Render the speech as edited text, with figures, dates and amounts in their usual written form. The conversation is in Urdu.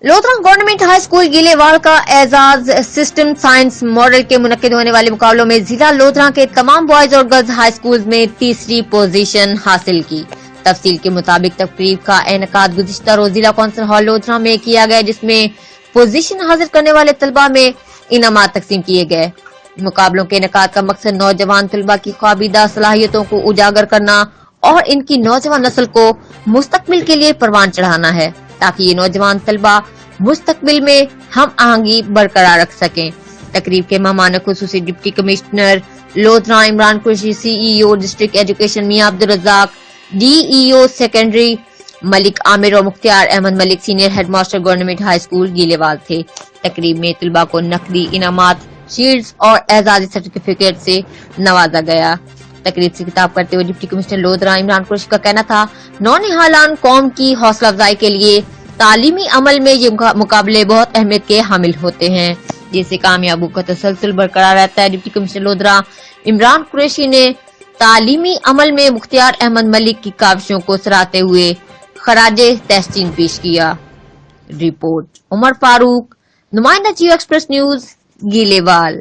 لودھرا گورنمنٹ ہائی اسکول گیلےوال کا اعزاز سسٹم سائنس ماڈل کے منعقد ہونے والے مقابلوں میں ضلع لودھرا کے تمام بوائز اور گرلز ہائی اسکول میں تیسری پوزیشن حاصل کی۔ تفصیل کے مطابق تقریب کا انعقاد گزشتہ روز ضلع کونسل ہال لودھرا میں کیا گیا، جس میں پوزیشن حاصل کرنے والے طلباء میں انعامات تقسیم کیے گئے۔ مقابلوں کے انعقاد کا مقصد نوجوان طلباء کی خوابیدہ صلاحیتوں کو اجاگر کرنا اور ان کی نوجوان نسل کو مستقبل کے لیے پروان چڑھانا ہے، تاکہ یہ نوجوان طلباء مستقبل میں ہم آہنگی برقرار رکھ سکیں۔ تقریب کے مہمان خصوصی ڈپٹی کمشنر لودھرا عمران قریشی، سی ای او ڈسٹرکٹ ایجوکیشن میاں عبدالرزاق، ڈی ای او سیکنڈری ملک عامر اور مختار احمد ملک، senior head master government high school گیلےوال تھے۔ تقریب میں طلباء کو نقدی انعامات، شیلڈز اور اعزازی سرٹیفکیٹ سے نوازا گیا۔ تقریب سے خطاب کرتے ہوئے ڈپٹی کمشنر لودھرا عمران قریشی کا کہنا تھا، نونہالان قوم کی حوصلہ افزائی کے لیے تعلیمی عمل میں یہ مقابلے بہت اہمیت کے حامل ہوتے ہیں، جس سے کامیابیوں کا تسلسل برقرار رہتا ہے۔ ڈپٹی کمشنر لودھرا عمران قریشی نے تعلیمی عمل میں مختار احمد ملک کی کاوشوں کو سراہتے ہوئے خراج تحسین پیش کیا۔ رپورٹ عمر فاروق، نمائندہ جیو ایکسپریس نیوز، گیلےوال۔